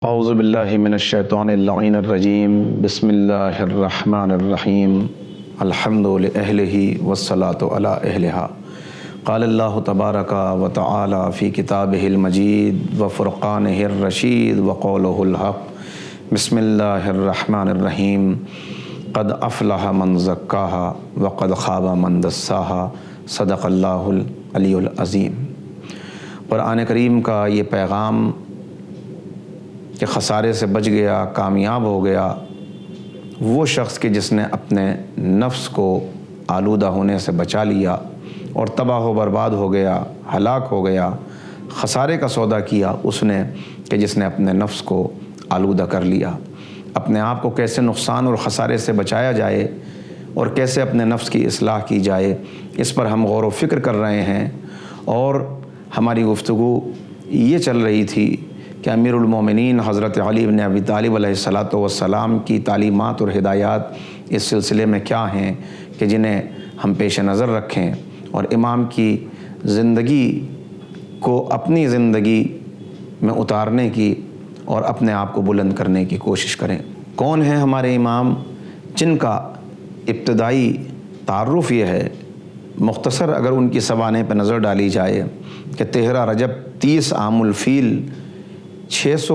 اعوذ باللہ من الشیطان اللعین الرجیم بسم اللہ الرحمن الرحیم الحمد لأہلہ والصلاة علی اہلہا قال اللہ تبارک و تعالی فی کتابہ المجید وفرقانہ الرشید وقولہ الحق بسم اللہ الرحمن الرحیم قد افلح من زکاہا وقد خاب من دساہا صدق اللہ العلی العظیم۔ قرآن کریم کا یہ پیغام کہ خسارے سے بچ گیا، کامیاب ہو گیا وہ شخص کہ جس نے اپنے نفس کو آلودہ ہونے سے بچا لیا اور تباہ و برباد ہو گیا، ہلاک ہو گیا۔ خسارے کا سودا کیا اس نے کہ جس نے اپنے نفس کو آلودہ کر لیا۔ اپنے آپ کو کیسے نقصان اور خسارے سے بچایا جائے اور کیسے اپنے نفس کی اصلاح کی جائے، اس پر ہم غور و فکر کر رہے ہیں، اور ہماری گفتگو یہ چل رہی تھی کہ امیر المومنین حضرت علی بن ابی طالب علیہ السلام کی تعلیمات اور ہدایات اس سلسلے میں کیا ہیں کہ جنہیں ہم پیش نظر رکھیں اور امام کی زندگی کو اپنی زندگی میں اتارنے کی اور اپنے آپ کو بلند کرنے کی کوشش کریں۔ کون ہیں ہمارے امام جن کا ابتدائی تعارف یہ ہے؟ مختصر اگر ان کی سوانح پہ نظر ڈالی جائے کہ 13 رجب 30 عام الفیل 600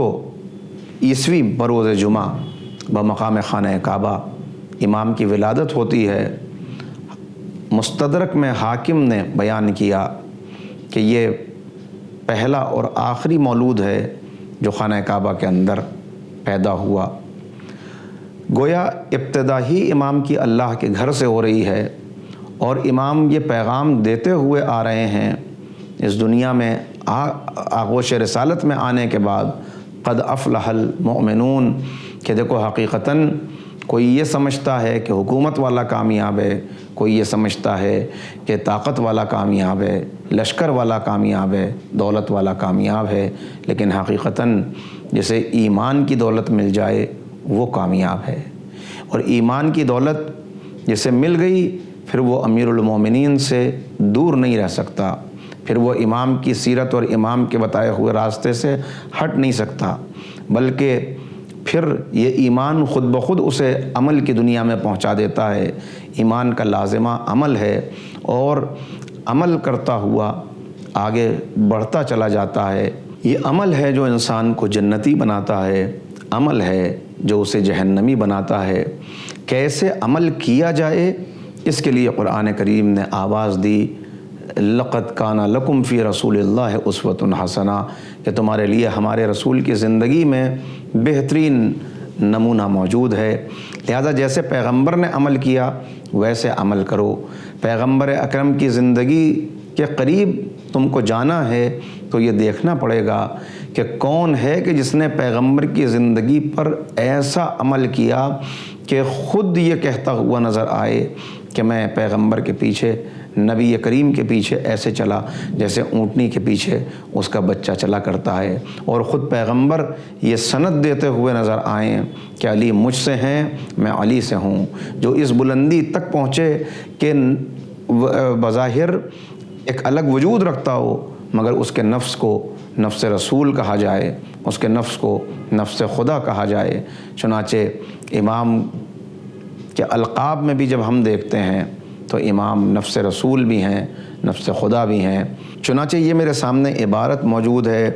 عیسوی بروز جمعہ بمقام خانہ کعبہ امام کی ولادت ہوتی ہے۔ مستدرک میں حاکم نے بیان کیا کہ یہ پہلا اور آخری مولود ہے جو خانہ کعبہ کے اندر پیدا ہوا۔ گویا ابتدا ہی امام کی اللہ کے گھر سے ہو رہی ہے، اور امام یہ پیغام دیتے ہوئے آ رہے ہیں اس دنیا میں آغوش رسالت میں آنے کے بعد، قد افلح المؤمنون، کہ دیکھو حقیقتاً کوئی یہ سمجھتا ہے کہ حکومت والا کامیاب ہے، کوئی یہ سمجھتا ہے کہ طاقت والا کامیاب ہے، لشکر والا کامیاب ہے، دولت والا کامیاب ہے، لیکن حقیقتاً جسے ایمان کی دولت مل جائے وہ کامیاب ہے۔ اور ایمان کی دولت جسے مل گئی پھر وہ امیر المومنین سے دور نہیں رہ سکتا، پھر وہ امام کی سیرت اور امام کے بتائے ہوئے راستے سے ہٹ نہیں سکتا، بلکہ پھر یہ ایمان خود بخود اسے عمل کی دنیا میں پہنچا دیتا ہے۔ ایمان کا لازمہ عمل ہے، اور عمل کرتا ہوا آگے بڑھتا چلا جاتا ہے۔ یہ عمل ہے جو انسان کو جنتی بناتا ہے، عمل ہے جو اسے جہنمی بناتا ہے۔ کیسے عمل کیا جائے اس کے لیے قرآن کریم نے آواز دی، لقد کان لکم فی رسول اللہ اسوۃ حسنہ، کہ تمہارے لیے ہمارے رسول کی زندگی میں بہترین نمونہ موجود ہے۔ لہذا جیسے پیغمبر نے عمل کیا ویسے عمل کرو۔ پیغمبر اکرم کی زندگی کے قریب تم کو جانا ہے تو یہ دیکھنا پڑے گا کہ کون ہے کہ جس نے پیغمبر کی زندگی پر ایسا عمل کیا کہ خود یہ کہتا ہوا نظر آئے کہ میں پیغمبر کے پیچھے، نبی کریم کے پیچھے ایسے چلا جیسے اونٹنی کے پیچھے اس کا بچہ چلا کرتا ہے، اور خود پیغمبر یہ سند دیتے ہوئے نظر آئیں کہ علی مجھ سے ہیں، میں علی سے ہوں۔ جو اس بلندی تک پہنچے کہ بظاہر ایک الگ وجود رکھتا ہو مگر اس کے نفس کو نفس رسول کہا جائے، اس کے نفس کو نفس خدا کہا جائے۔ چنانچہ امام کے القاب میں بھی جب ہم دیکھتے ہیں تو امام نفس رسول بھی ہیں، نفس خدا بھی ہیں۔ چنانچہ یہ میرے سامنے عبارت موجود ہے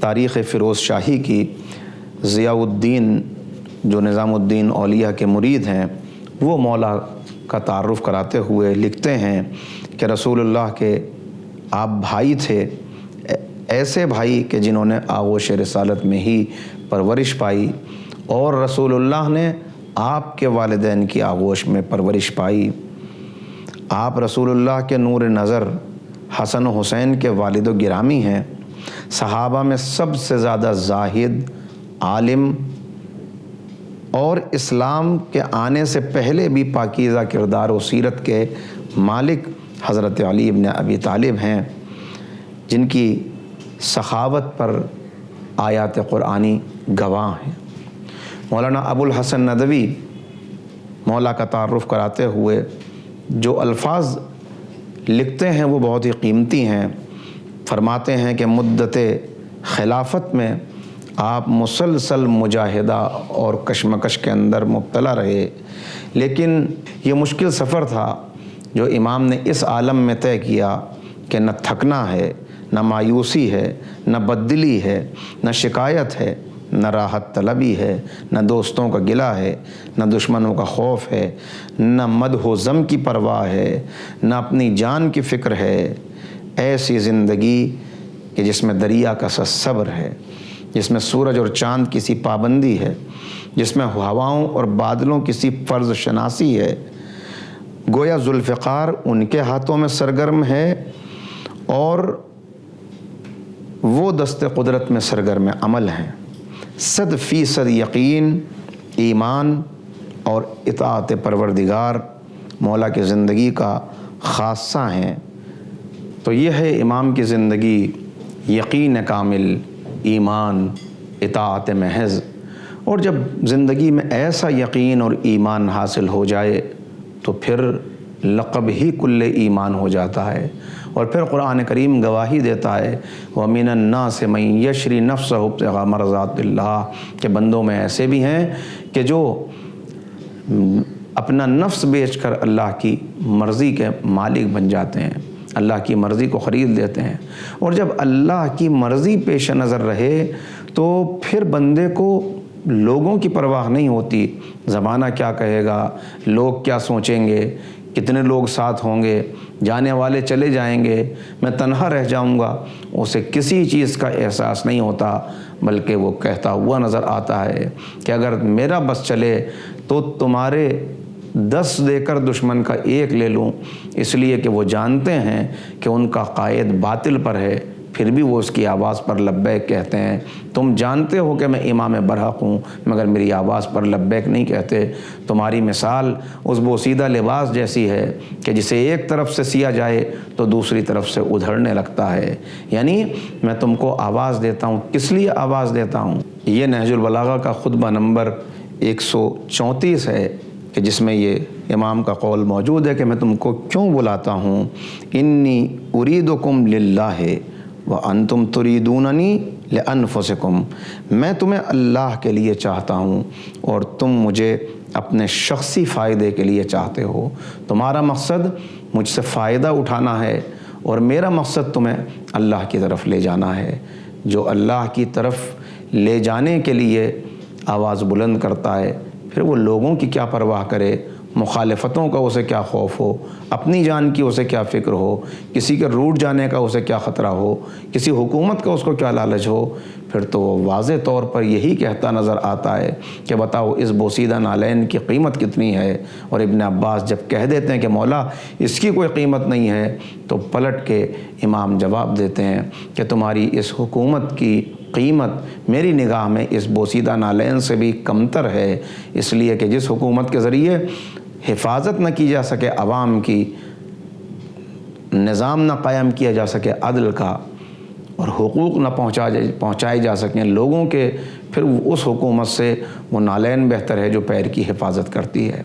تاریخ فیروز شاہی کی، ضیاء الدین جو نظام الدین اولیاء کے مرید ہیں وہ مولا کا تعارف کراتے ہوئے لکھتے ہیں کہ رسول اللہ کے آپ بھائی تھے، ایسے بھائی کہ جنہوں نے آغوش رسالت میں ہی پرورش پائی، اور رسول اللہ نے آپ کے والدین کی آغوش میں پرورش پائی۔ آپ رسول اللہ کے نور نظر حسن و حسین کے والد و گرامی ہیں۔ صحابہ میں سب سے زیادہ زاہد، عالم، اور اسلام کے آنے سے پہلے بھی پاکیزہ کردار و سیرت کے مالک حضرت علی بن ابی طالب ہیں، جن کی سخاوت پر آیات قرآنی گواہ ہیں۔ مولانا ابو الحسن ندوی مولا کا تعارف کراتے ہوئے جو الفاظ لکھتے ہیں وہ بہت ہی قیمتی ہیں۔ فرماتے ہیں کہ مدت خلافت میں آپ مسلسل مجاہدہ اور کشمکش کے اندر مبتلا رہے، لیکن یہ مشکل سفر تھا جو امام نے اس عالم میں طے کیا کہ نہ تھکنا ہے، نہ مایوسی ہے، نہ بددلی ہے، نہ شکایت ہے، نہ راحت طلبی ہے، نہ دوستوں کا گلہ ہے، نہ دشمنوں کا خوف ہے، نہ مدح و ذم کی پرواہ ہے، نہ اپنی جان کی فکر ہے۔ ایسی زندگی کہ جس میں دریا کا سا صبر ہے، جس میں سورج اور چاند کی سی پابندی ہے، جس میں ہواؤں اور بادلوں کی سی فرض شناسی ہے۔ گویا ذوالفقار ان کے ہاتھوں میں سرگرم ہے اور وہ دست قدرت میں سرگرم عمل ہیں۔ 100% یقین، ایمان اور اطاعت پروردگار مولا کی زندگی کا خاصہ ہیں۔ تو یہ ہے امام کی زندگی، یقین کامل، ایمان، اطاعت محض۔ اور جب زندگی میں ایسا یقین اور ایمان حاصل ہو جائے تو پھر لقب ہی کل ایمان ہو جاتا ہے۔ اور پھر قرآن کریم گواہی دیتا ہے وَمِنَ النَّاسِ مَن يَشْرِي نَفْسَهُ ابْتِغَاءَ مَرْضَاتِ اللَّهِ، کہ بندوں میں ایسے بھی ہیں کہ جو اپنا نفس بیچ کر اللہ کی مرضی کے مالک بن جاتے ہیں، اللہ کی مرضی کو خرید لیتے ہیں۔ اور جب اللہ کی مرضی پیش نظر رہے تو پھر بندے کو لوگوں کی پرواہ نہیں ہوتی، زمانہ کیا کہے گا، لوگ کیا سوچیں گے، کتنے لوگ ساتھ ہوں گے، جانے والے چلے جائیں گے، میں تنہا رہ جاؤں گا، اسے کسی چیز کا احساس نہیں ہوتا، بلکہ وہ کہتا ہوا نظر آتا ہے کہ اگر میرا بس چلے تو تمہارے 10 دے کر دشمن کا 1 لے لوں، اس لیے کہ وہ جانتے ہیں کہ ان کا قائد باطل پر ہے، پھر بھی وہ اس کی آواز پر لبیک کہتے ہیں۔ تم جانتے ہو کہ میں امام برحق ہوں مگر میری آواز پر لبیک نہیں کہتے۔ تمہاری مثال اس بوسیدہ لباس جیسی ہے کہ جسے ایک طرف سے سیا جائے تو دوسری طرف سے ادھڑنے لگتا ہے۔ یعنی میں تم کو آواز دیتا ہوں، کس لیے آواز دیتا ہوں؟ یہ نہج البلاغہ کا خطبہ نمبر 134 ہے کہ جس میں یہ امام کا قول موجود ہے کہ میں تم کو کیوں بلاتا ہوں۔ انی اریدکم للہ وانتم تریدوننی لانفسکم، میں تمہیں اللہ کے لیے چاہتا ہوں اور تم مجھے اپنے شخصی فائدے کے لیے چاہتے ہو۔ تمہارا مقصد مجھ سے فائدہ اٹھانا ہے اور میرا مقصد تمہیں اللہ کی طرف لے جانا ہے۔ جو اللہ کی طرف لے جانے کے لیے آواز بلند کرتا ہے پھر وہ لوگوں کی کیا پرواہ کرے، مخالفتوں کا اسے کیا خوف ہو، اپنی جان کی اسے کیا فکر ہو، کسی کے روٹ جانے کا اسے کیا خطرہ ہو، کسی حکومت کا اس کو کیا لالچ ہو، پھر تو وہ واضح طور پر یہی کہتا نظر آتا ہے کہ بتاؤ اس بوسیدہ نالین کی قیمت کتنی ہے۔ اور ابن عباس جب کہہ دیتے ہیں کہ مولا اس کی کوئی قیمت نہیں ہے تو پلٹ کے امام جواب دیتے ہیں کہ تمہاری اس حکومت کی قیمت میری نگاہ میں اس بوسیدہ نالین سے بھی کمتر ہے، اس لیے کہ جس حکومت کے ذریعے حفاظت نہ کی جا سکے عوام کی، نظام نہ قائم کیا جا سکے عدل کا، اور حقوق نہ پہنچائے جا سکیں لوگوں کے، پھر اس حکومت سے وہ نالین بہتر ہے جو پیر کی حفاظت کرتی ہے۔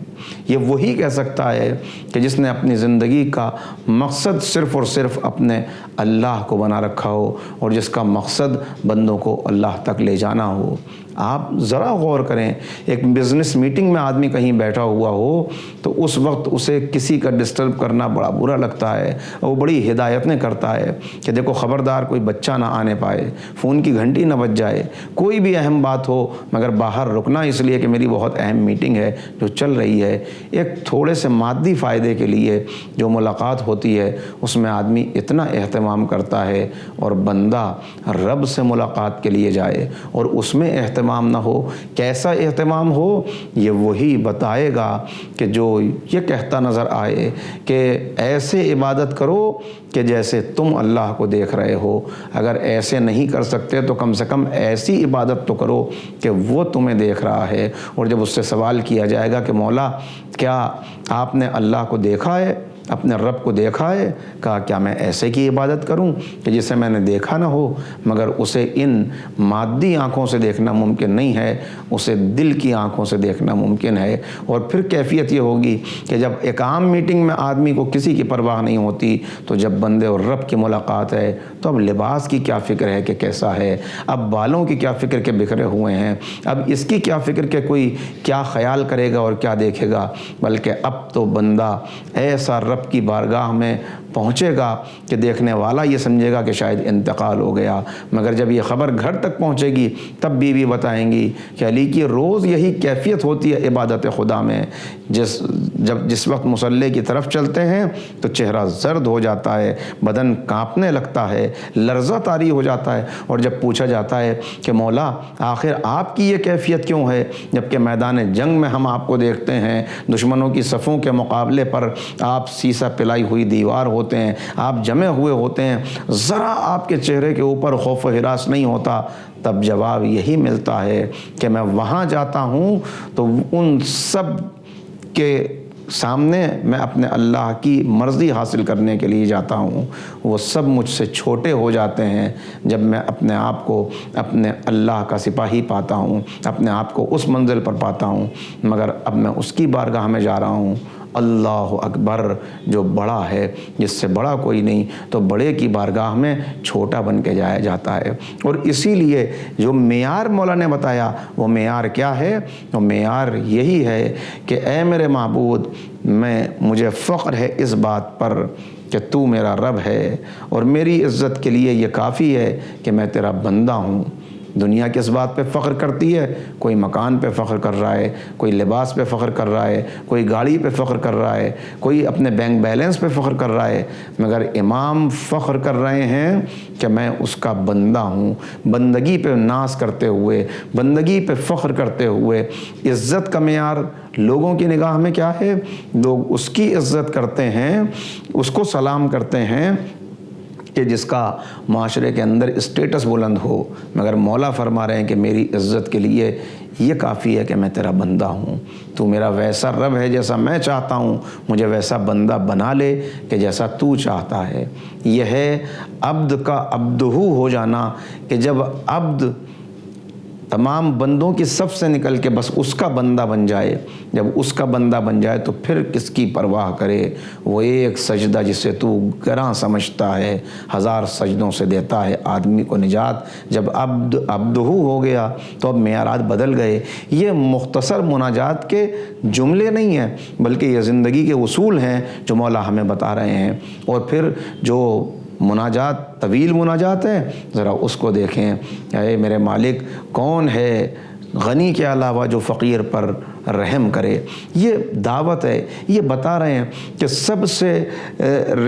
یہ وہی کہہ سکتا ہے کہ جس نے اپنی زندگی کا مقصد صرف اور صرف اپنے اللہ کو بنا رکھا ہو اور جس کا مقصد بندوں کو اللہ تک لے جانا ہو۔ آپ ذرا غور کریں، ایک بزنس میٹنگ میں آدمی کہیں بیٹھا ہوا ہو تو اس وقت اسے کسی کا ڈسٹرب کرنا بڑا برا لگتا ہے، اور وہ بڑی ہدایتیں کرتا ہے کہ دیکھو خبردار کوئی بچہ نہ آنے پائے، فون کی گھنٹی نہ بج جائے، کوئی بھی اہم بات ہو مگر باہر رکنا اس لیے کہ میری بہت اہم میٹنگ ہے جو چل رہی ہے۔ ایک تھوڑے سے مادی فائدے کے لیے جو ملاقات ہوتی ہے اس میں آدمی اتنا اہتمام کرتا ہے، اور بندہ رب سے ملاقات کے لیے جائے اور اس میں اہتمام نہ ہو، کیسا اہتمام ہو یہ وہی بتائے گا کہ جو یہ کہتا نظر آئے کہ ایسے عبادت کرو کہ جیسے تم اللہ کو دیکھ رہے ہو، اگر ایسے نہیں کر سکتے تو کم سے کم ایسی عبادت تو کرو کہ وہ تمہیں دیکھ رہا ہے۔ اور جب اس سے سوال کیا جائے گا کہ مولا کیا آپ نے اللہ کو دیکھا ہے؟ اپنے رب کو دیکھا ہے؟ کہا کیا میں ایسے کی عبادت کروں کہ جسے میں نے دیکھا نہ ہو؟ مگر اسے ان مادی آنکھوں سے دیکھنا ممکن نہیں ہے، اسے دل کی آنکھوں سے دیکھنا ممکن ہے۔ اور پھر کیفیت یہ ہوگی کہ جب ایک عام میٹنگ میں آدمی کو کسی کی پرواہ نہیں ہوتی، تو جب بندے اور رب کی ملاقات ہے تو اب لباس کی کیا فکر ہے کہ کیسا ہے، اب بالوں کی کیا فکر کے بکھرے ہوئے ہیں، اب اس کی کیا فکر کہ کوئی کیا خیال کرے گا اور کیا دیکھے گا، بلکہ اب تو بندہ ایسا رب کی بارگاہ میں پہنچے گا کہ دیکھنے والا یہ سمجھے گا کہ شاید انتقال ہو گیا۔ مگر جب یہ خبر گھر تک پہنچے گی تب بیوی بتائیں گی کہ علی کی روز یہی کیفیت ہوتی ہے عبادت خدا میں، جس وقت مصلی کی طرف چلتے ہیں تو چہرہ زرد ہو جاتا ہے، بدن کانپنے لگتا ہے، لرزہ طاری ہو جاتا ہے، اور جب پوچھا جاتا ہے کہ مولا آخر آپ کی یہ کیفیت کیوں ہے، جبکہ میدان جنگ میں ہم آپ کو دیکھتے ہیں دشمنوں کی صفوں کے مقابلے پر آپ سیسا پلائی ہوئی دیوار ہوتے ہیں، آپ جمے ہوئے ہوتے ہیں، ذرا آپ کے چہرے کے اوپر خوف و ہراس نہیں ہوتا؟ تب جواب یہی ملتا ہے کہ میں وہاں جاتا ہوں تو ان سب کے سامنے میں اپنے اللہ کی مرضی حاصل کرنے کے لیے جاتا ہوں، وہ سب مجھ سے چھوٹے ہو جاتے ہیں جب میں اپنے آپ کو اپنے اللہ کا سپاہی پاتا ہوں، اپنے آپ کو اس منزل پر پاتا ہوں۔ مگر اب میں اس کی بارگاہ میں جا رہا ہوں، اللہ اکبر، جو بڑا ہے جس سے بڑا کوئی نہیں، تو بڑے کی بارگاہ میں چھوٹا بن کے جایا جاتا ہے۔ اور اسی لیے جو معیار مولا نے بتایا وہ معیار کیا ہے؟ وہ معیار یہی ہے کہ اے میرے معبود، مجھے فخر ہے اس بات پر کہ تو میرا رب ہے، اور میری عزت کے لیے یہ کافی ہے کہ میں تیرا بندہ ہوں۔ دنیا کس بات پہ فخر کرتی ہے؟ کوئی مکان پہ فخر کر رہا ہے، کوئی لباس پہ فخر کر رہا ہے، کوئی گاڑی پہ فخر کر رہا ہے، کوئی اپنے بینک بیلنس پہ فخر کر رہا ہے، مگر امام فخر کر رہے ہیں کہ میں اس کا بندہ ہوں۔ بندگی پہ ناز کرتے ہوئے، بندگی پہ فخر کرتے ہوئے، عزت کا معیار لوگوں کی نگاہ میں کیا ہے؟ لوگ اس کی عزت کرتے ہیں، اس کو سلام کرتے ہیں کہ جس کا معاشرے کے اندر اسٹیٹس بلند ہو، مگر مولا فرما رہے ہیں کہ میری عزت کے لیے یہ کافی ہے کہ میں تیرا بندہ ہوں۔ تو میرا ویسا رب ہے جیسا میں چاہتا ہوں، مجھے ویسا بندہ بنا لے کہ جیسا تو چاہتا ہے۔ یہ ہے عبد کا عبدہو ہو جانا، کہ جب عبد تمام بندوں کی صف سے نکل کے بس اس کا بندہ بن جائے، جب اس کا بندہ بن جائے تو پھر کس کی پرواہ کرے؟ وہ ایک سجدہ جسے تو گراں سمجھتا ہے، 1000 سجدوں سے دیتا ہے آدمی کو نجات۔ جب عبدہو ہو گیا تو اب معیارات بدل گئے۔ یہ مختصر مناجات کے جملے نہیں ہیں، بلکہ یہ زندگی کے اصول ہیں جو مولا ہمیں بتا رہے ہیں۔ اور پھر جو مناجات طویل مناجات ہے، ذرا اس کو دیکھیں۔ اے میرے مالک، کون ہے غنی کے علاوہ جو فقیر پر رحم کرے؟ یہ دعوت ہے، یہ بتا رہے ہیں کہ سب سے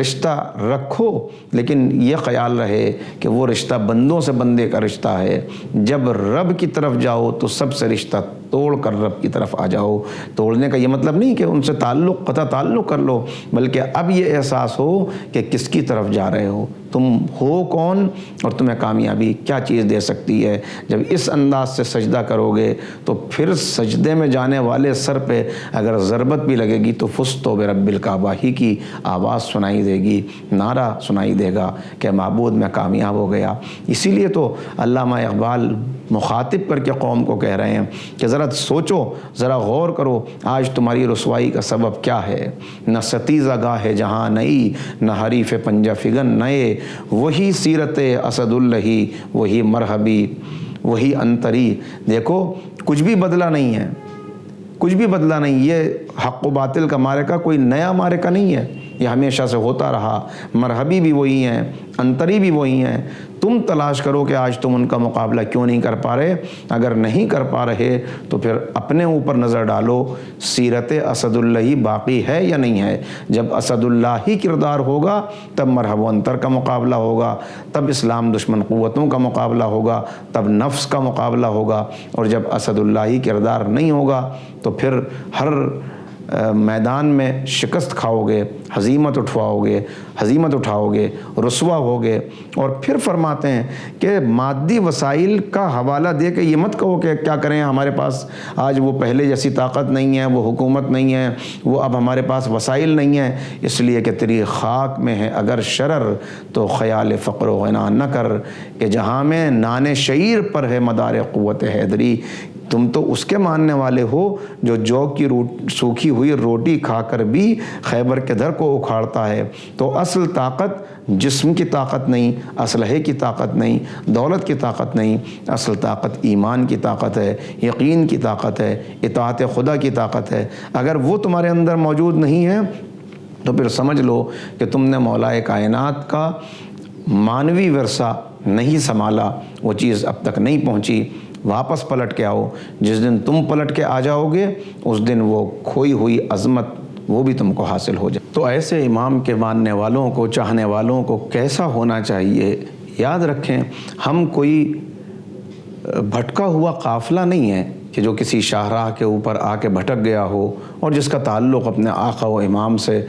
رشتہ رکھو، لیکن یہ خیال رہے کہ وہ رشتہ بندوں سے بندے کا رشتہ ہے۔ جب رب کی طرف جاؤ تو سب سے رشتہ توڑ کر رب کی طرف آ جاؤ۔ توڑنے کا یہ مطلب نہیں کہ ان سے قطع تعلق کر لو، بلکہ اب یہ احساس ہو کہ کس کی طرف جا رہے ہو، تم ہو کون اور تمہیں کامیابی کیا چیز دے سکتی ہے۔ جب اس انداز سے سجدہ کرو گے تو پھر سجدے میں جانے والے سر پہ اگر ضربت بھی لگے گی تو فزتو برب الکعبہ ہی کی آواز سنائی دے گی، نعرہ سنائی دے گا کہ معبود میں کامیاب ہو گیا۔ اسی لیے تو علامہ اقبال مخاطب کر کے قوم کو کہہ رہے ہیں کہ ذرا سوچو، ذرا غور کرو، آج تمہاری رسوائی کا سبب کیا ہے؟ نہ ستیزہ گاہ جہاں نئی، نہ حریف پنجہ فگن نئے، وہی سیرت اسد اللہ، وہی مرحبی، وہی انتری۔ دیکھو کچھ بھی بدلا نہیں ہے، کچھ بھی بدلا نہیں۔ یہ حق و باطل کا معرکہ کوئی نیا معرکہ نہیں ہے، یہ ہمیشہ سے ہوتا رہا۔ مرحبی بھی وہی ہیں، انتری بھی وہی ہیں۔ تم تلاش کرو کہ آج تم ان کا مقابلہ کیوں نہیں کر پا رہے۔ اگر نہیں کر پا رہے تو پھر اپنے اوپر نظر ڈالو، سیرت اسد اللہ باقی ہے یا نہیں ہے۔ جب اسد اللہ ہی کردار ہوگا تب مرحب و انتر کا مقابلہ ہوگا، تب اسلام دشمن قوتوں کا مقابلہ ہوگا، تب نفس کا مقابلہ ہوگا۔ اور جب اسد اللہ ہی کردار نہیں ہوگا تو پھر ہر میدان میں شکست کھاؤ گے، ہزیمت اٹھاؤ گے، رسوا ہوگے۔ اور پھر فرماتے ہیں کہ مادی وسائل کا حوالہ دے کے یہ مت کہو کہ کیا کریں، ہمارے پاس آج وہ پہلے جیسی طاقت نہیں ہے، وہ حکومت نہیں ہے، وہ اب ہمارے پاس وسائل نہیں ہیں، اس لیے کہ تیری خاک میں ہے اگر شرر تو خیال فقر و غنا نہ کر، کہ جہاں میں نان شعیر پر ہے مدار قوت حیدری۔ تم تو اس کے ماننے والے ہو جو جو کی سوکھی ہوئی روٹی کھا کر بھی خیبر کے در کو اکھاڑتا ہے۔ تو اصل طاقت جسم کی طاقت نہیں، اسلحے کی طاقت نہیں، دولت کی طاقت نہیں، اصل طاقت ایمان کی طاقت ہے، یقین کی طاقت ہے، اطاعت خدا کی طاقت ہے۔ اگر وہ تمہارے اندر موجود نہیں ہے تو پھر سمجھ لو کہ تم نے مولا کائنات کا مانوی ورثہ نہیں سنبھالا، وہ چیز اب تک نہیں پہنچی۔ واپس پلٹ کے آؤ، جس دن تم پلٹ کے آ جاؤ گے اس دن وہ کھوئی ہوئی عظمت وہ بھی تم کو حاصل ہو جائے۔ تو ایسے امام کے ماننے والوں کو، چاہنے والوں کو کیسا ہونا چاہیے؟ یاد رکھیں، ہم کوئی بھٹکا ہوا قافلہ نہیں ہے کہ جو کسی شاہراہ کے اوپر آ کے بھٹک گیا ہو اور جس کا تعلق اپنے آقا و امام سے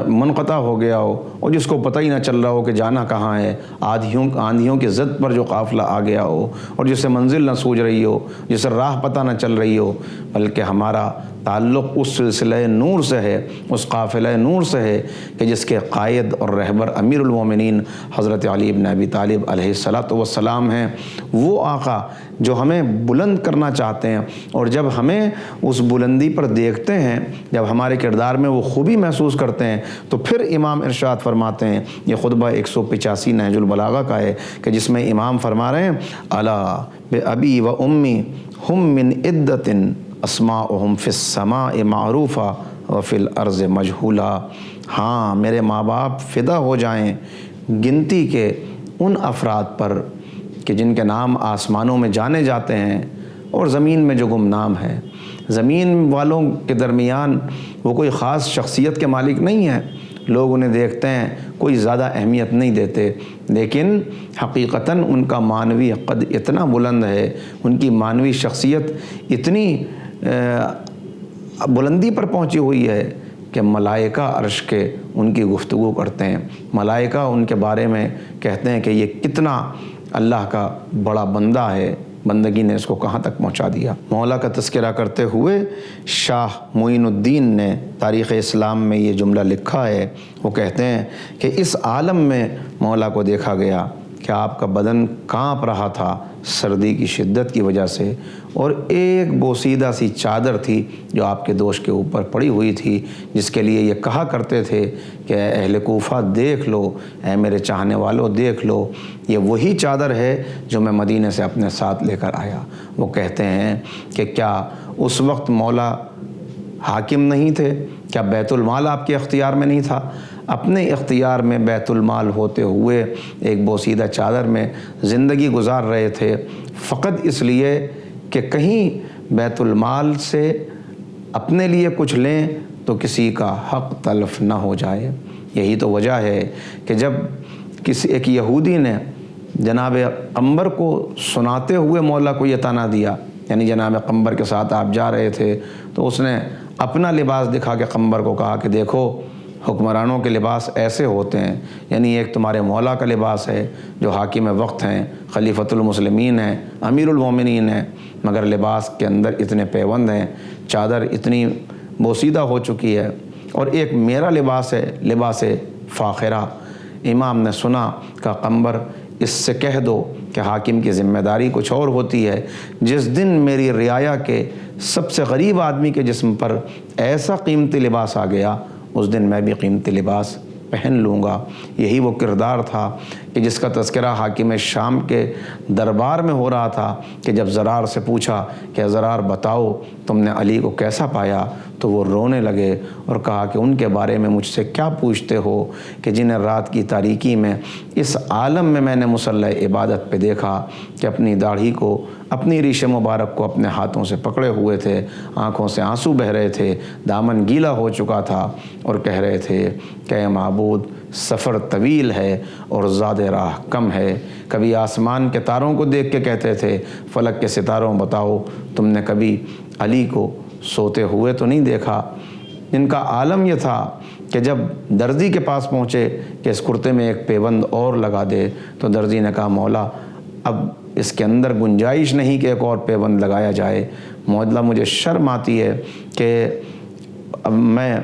منقطع ہو گیا ہو، اور جس کو پتہ ہی نہ چل رہا ہو کہ جانا کہاں ہے، آندھیوں کی زد پر جو قافلہ آ گیا ہو اور جسے منزل نہ سوجھ رہی ہو، جسے راہ پتہ نہ چل رہی ہو، بلکہ ہمارا تعلق اس سلسلہ نور سے ہے، اس قافلہ نور سے ہے کہ جس کے قائد اور رہبر امیر المومنین حضرت علی بن ابی طالب علیہ السلام ہیں۔ وہ آقا جو ہمیں بلند کرنا چاہتے ہیں، اور جب ہمیں اس بلندی پر دیکھتے ہیں، جب ہمارے کردار میں وہ خوبی محسوس کرتے ہیں، تو پھر امام ارشاد فرماتے ہیں، یہ خطبہ 185 نہج البلاغہ کا ہے کہ جس میں امام فرما رہے ہیں، الا بابی و امی ہم من عدت اسماؤہم فی السماء معروفہ وفی الارض مجہولا۔ ہاں، میرے ماں باپ فدا ہو جائیں گنتی کے ان افراد پر کہ جن کے نام آسمانوں میں جانے جاتے ہیں اور زمین میں جو گمنام ہے۔ زمین والوں کے درمیان وہ کوئی خاص شخصیت کے مالک نہیں ہیں، لوگ انہیں دیکھتے ہیں، کوئی زیادہ اہمیت نہیں دیتے، لیکن حقیقتاً ان کا معنوی قد اتنا بلند ہے، ان کی معنوی شخصیت اتنی بلندی پر پہنچی ہوئی ہے کہ ملائکہ عرش کے ان کی گفتگو کرتے ہیں، ملائکہ ان کے بارے میں کہتے ہیں کہ یہ کتنا اللہ کا بڑا بندہ ہے، بندگی نے اس کو کہاں تک پہنچا دیا۔ مولا کا تذکرہ کرتے ہوئے شاہ معین الدین نے تاریخ اسلام میں یہ جملہ لکھا ہے، وہ کہتے ہیں کہ اس عالم میں مولا کو دیکھا گیا کہ آپ کا بدن کانپ رہا تھا سردی کی شدت کی وجہ سے، اور ایک بوسیدہ سی چادر تھی جو آپ کے دوش کے اوپر پڑی ہوئی تھی، جس کے لیے یہ کہا کرتے تھے کہ اے اہل کوفہ دیکھ لو، اے میرے چاہنے والوں دیکھ لو، یہ وہی چادر ہے جو میں مدینے سے اپنے ساتھ لے کر آیا۔ وہ کہتے ہیں کہ کیا اس وقت مولا حاکم نہیں تھے؟ کیا بیت المال آپ کے اختیار میں نہیں تھا؟ اپنے اختیار میں بیت المال ہوتے ہوئے ایک بوسیدہ چادر میں زندگی گزار رہے تھے، فقط اس لیے کہ کہیں بیت المال سے اپنے لیے کچھ لیں تو کسی کا حق تلف نہ ہو جائے۔ یہی تو وجہ ہے کہ جب ایک یہودی نے جناب قمبر کو سناتے ہوئے مولا کو یہ طعنہ دیا، یعنی جناب قمبر کے ساتھ آپ جا رہے تھے، تو اس نے اپنا لباس دکھا کے قمبر کو کہا کہ دیکھو حکمرانوں کے لباس ایسے ہوتے ہیں، یعنی ایک تمہارے مولا کا لباس ہے جو حاکم وقت ہیں، خلیفۃ المسلمین ہیں، امیر المومنین ہیں، مگر لباس کے اندر اتنے پیوند ہیں، چادر اتنی بوسیدہ ہو چکی ہے، اور ایک میرا لباس ہے، لباس فاخرہ۔ امام نے سنا کہ قمبر اس سے کہہ دو کہ حاکم کی ذمہ داری کچھ اور ہوتی ہے، جس دن میری رعایا کے سب سے غریب آدمی کے جسم پر ایسا قیمتی لباس آ گیا، اس دن میں بھی قیمتی لباس پہن لوں گا۔ یہی وہ کردار تھا کہ جس کا تذکرہ حاکم شام کے دربار میں ہو رہا تھا کہ جب زرار سے پوچھا کہ زرار بتاؤ تم نے علی کو کیسا پایا، تو وہ رونے لگے اور کہا کہ ان کے بارے میں مجھ سے کیا پوچھتے ہو کہ جنہیں رات کی تاریکی میں اس عالم میں نے مصلی عبادت پہ دیکھا کہ اپنی داڑھی کو، اپنی ریش مبارک کو اپنے ہاتھوں سے پکڑے ہوئے تھے، آنکھوں سے آنسو بہہ رہے تھے، دامن گیلا ہو چکا تھا، اور کہہ رہے تھے کہ اے معبود سفر طویل ہے اور زاد راہ کم ہے۔ کبھی آسمان کے تاروں کو دیکھ کے کہتے تھے فلک کے ستاروں بتاؤ تم نے کبھی علی کو سوتے ہوئے تو نہیں دیکھا، جن کا عالم یہ تھا کہ جب درزی کے پاس پہنچے کہ اس کرتے میں ایک پیبند اور لگا دے، تو درزی نے کہا مولا اب اس کے اندر گنجائش نہیں کہ ایک اور پیبند لگایا جائے، مولا مجھے شرم آتی ہے کہ اب میں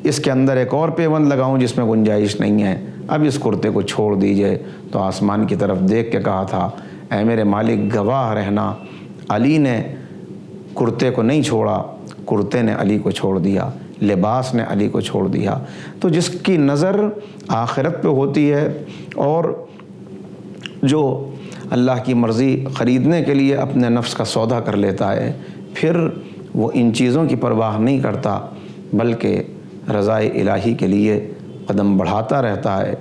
اس کے اندر ایک اور پیبند لگاؤں جس میں گنجائش نہیں ہے، اب اس کرتے کو چھوڑ دیجئے۔ تو آسمان کی طرف دیکھ کے کہا تھا اے میرے مالک گواہ رہنا، علی نے کرتے کو نہیں چھوڑا، کرتے نے علی کو چھوڑ دیا، لباس نے علی کو چھوڑ دیا۔ تو جس کی نظر آخرت پہ ہوتی ہے اور جو اللہ کی مرضی خریدنے کے لیے اپنے نفس کا سودا کر لیتا ہے، پھر وہ ان چیزوں کی پرواہ نہیں کرتا بلکہ رضائے الہی کے لیے قدم بڑھاتا رہتا ہے،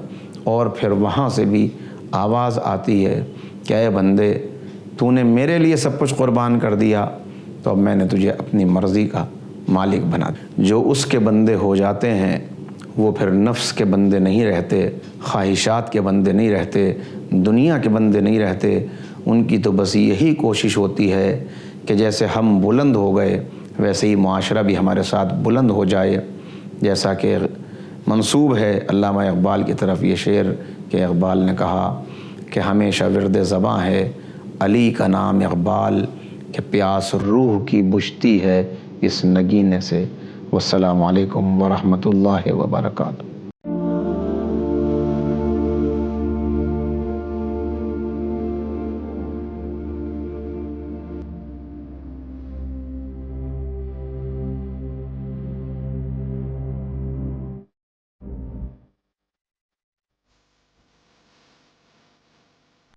اور پھر وہاں سے بھی آواز آتی ہے کہ اے بندے تو نے میرے لیے سب کچھ قربان کر دیا، تو اب میں نے تجھے اپنی مرضی کا مالک بنا دیا۔ جو اس کے بندے ہو جاتے ہیں وہ پھر نفس کے بندے نہیں رہتے، خواہشات کے بندے نہیں رہتے، دنیا کے بندے نہیں رہتے۔ ان کی تو بس یہی کوشش ہوتی ہے کہ جیسے ہم بلند ہو گئے ویسے ہی معاشرہ بھی ہمارے ساتھ بلند ہو جائے، جیسا کہ منسوب ہے علامہ اقبال کی طرف یہ شعر کہ اقبال نے کہا کہ ہمیشہ ورد زباں ہے علی کا نام اقبال، کہ پیاس روح کی بجھتی ہے اس نگینے سے۔ والسلام علیکم ورحمۃ اللہ وبرکاتہ۔